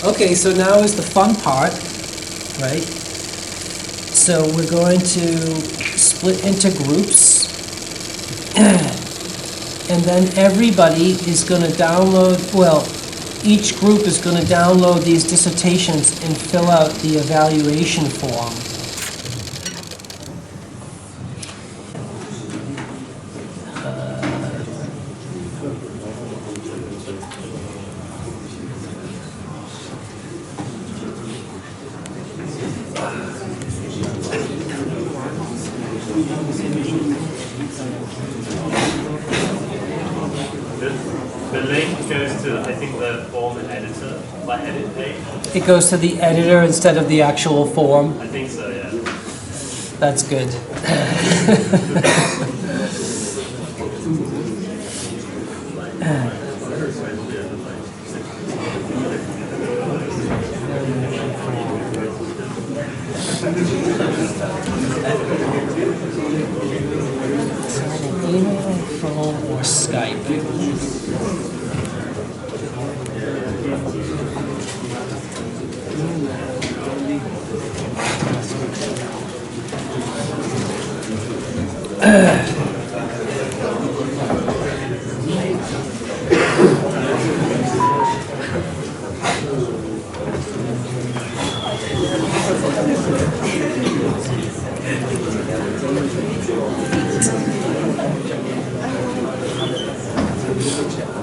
Okay, so now is the fun part, right? So we're going to split into groups, and then everybody is going to download, well, each group is going to download these dissertations and fill out the evaluation form. The link goes to, I think, the form editor, like edit page. It goes to the editor instead of the actual form. I think so, yeah. That's good. Email, phone, or Skype.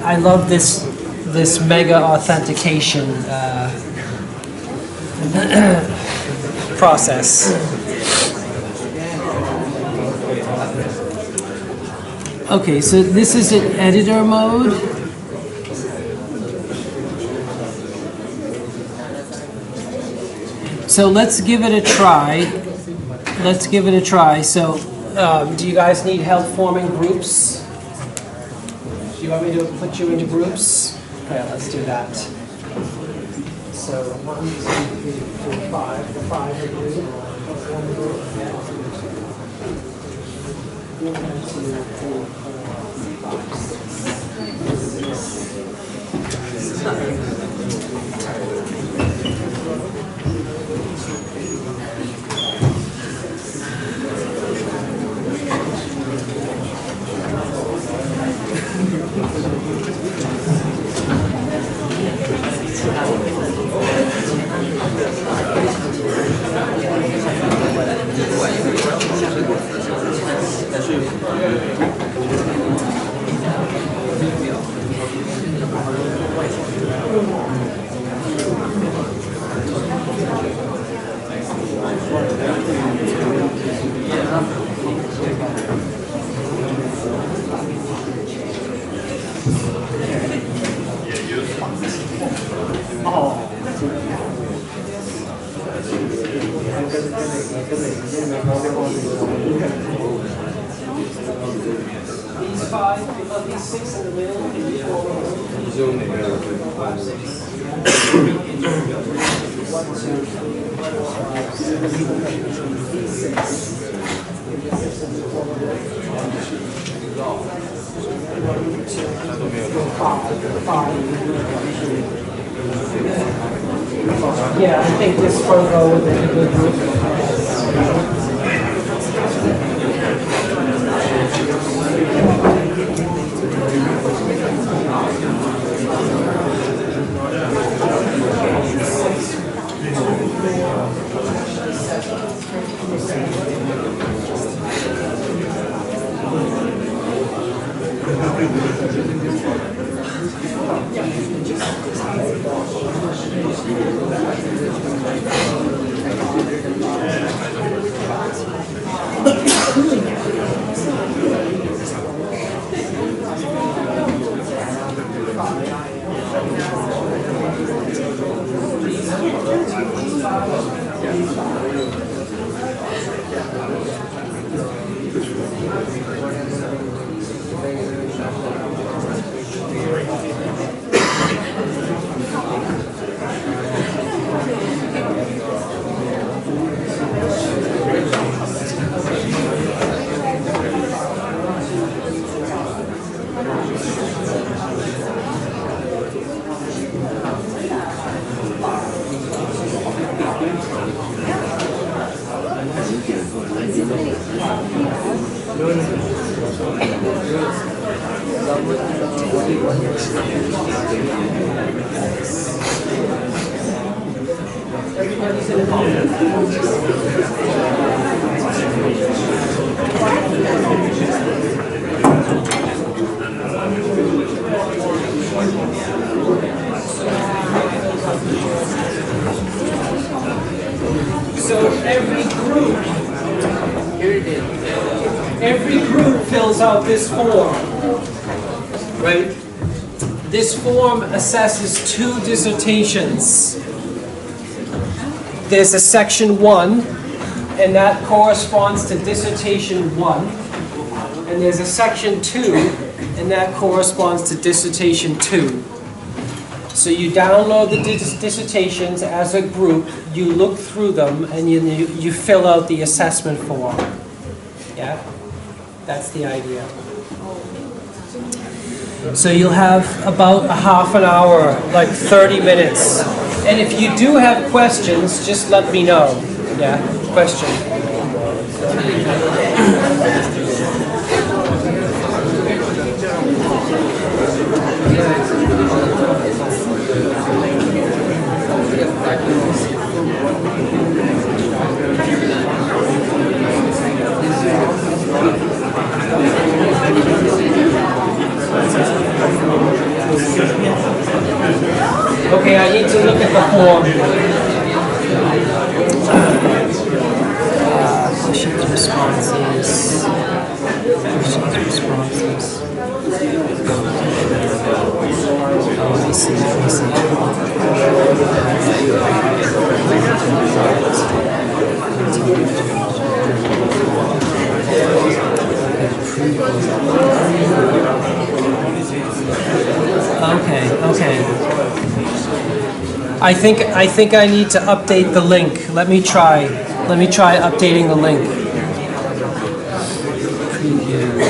I love this mega authentication process. Okay, so this is in editor mode. So let's give it a try. Let's give it a try. So, do you guys need help forming groups? Do you want me to put you into groups? Okay, let's do that. So 1, 2, 3, 4, 5. 5 of you. 1 group. 1, 2, 3, 4, These 5, these 6 in the middle, Zoom in the middle. 5, 6. 1, 2, 3, 4, 5, 6. 5. Yeah, I think this front row would be a good group. So every group fills out this form, right? This form assesses 2 dissertations. There's a section 1, and that corresponds to dissertation 1. And there's a section 2, and that corresponds to dissertation 2. So you download the dissertations as a group, you look through them, and you fill out the assessment form. Yeah? That's the idea. So you'll have about a half an hour, like 30 minutes. And if you do have questions, just let me know. Yeah? Question. Okay, I need to look at the form. Questions, responses. Questions, responses. Oh, I see, I Okay. I think I need to update the link. Let me try updating the link. Preview.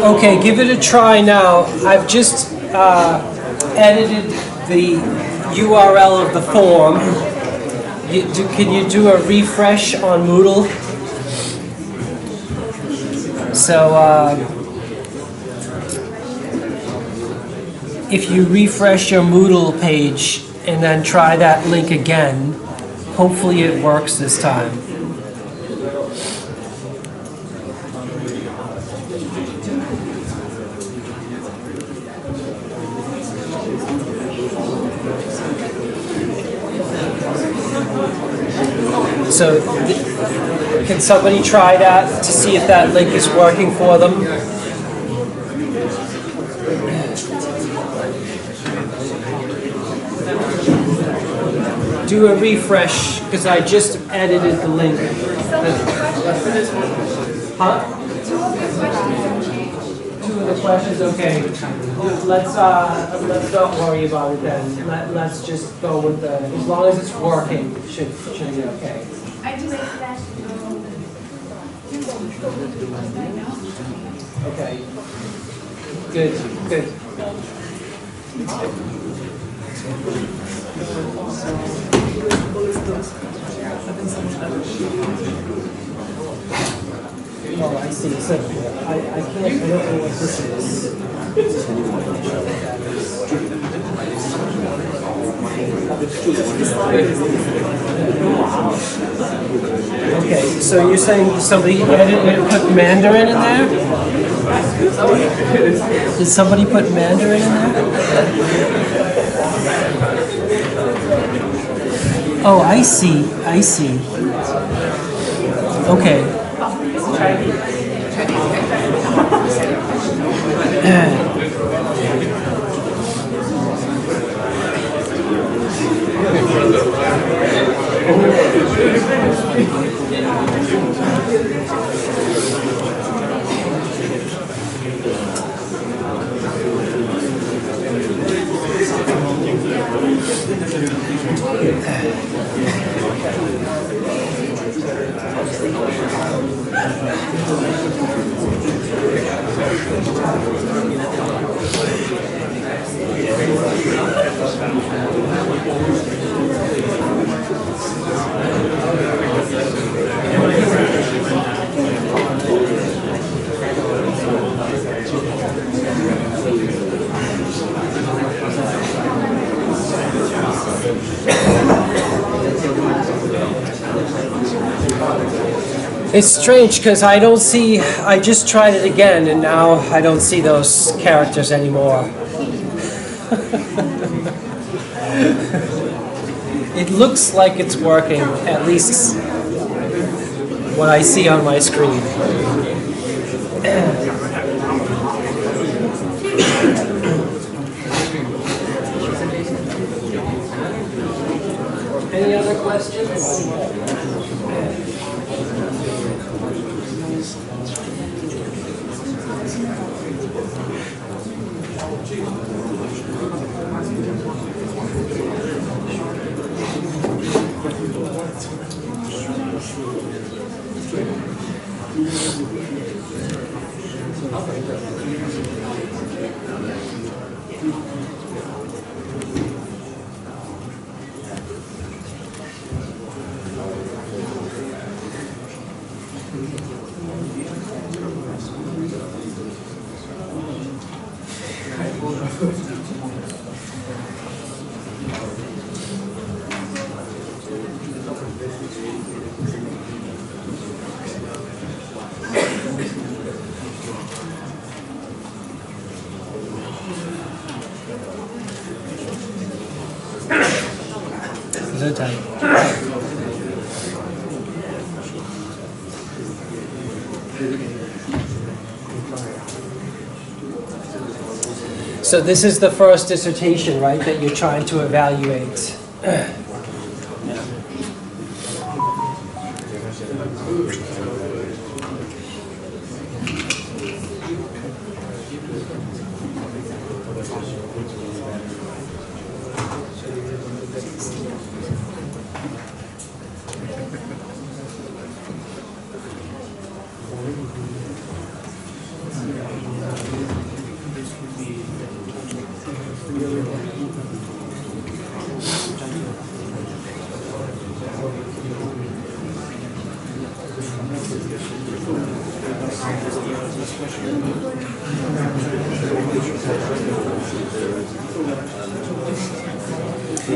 Okay, give it a try now. I've just edited the URL of the form. Can you do a refresh on Moodle? So, if you refresh your Moodle page and then try that link again, hopefully it works this time. So, can somebody try that to see if that link is working for them? Do a refresh, because I just edited the link. Huh? Two of the questions, okay. Let's not worry about it then. Let's just go with the, as long as it's working, should be okay. Okay. Good. Oh, I see. So I can't, I don't know what this is. Okay, so you're saying somebody put Mandarin in there? Did somebody put Mandarin in there? Oh, I see. Okay. It's strange because I don't see, I just tried it again and now I don't see those characters anymore. It looks like it's working, at least what I see on my screen. Any other questions? So this is the first dissertation, right, that you're trying to evaluate.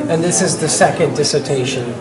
And this is the second dissertation.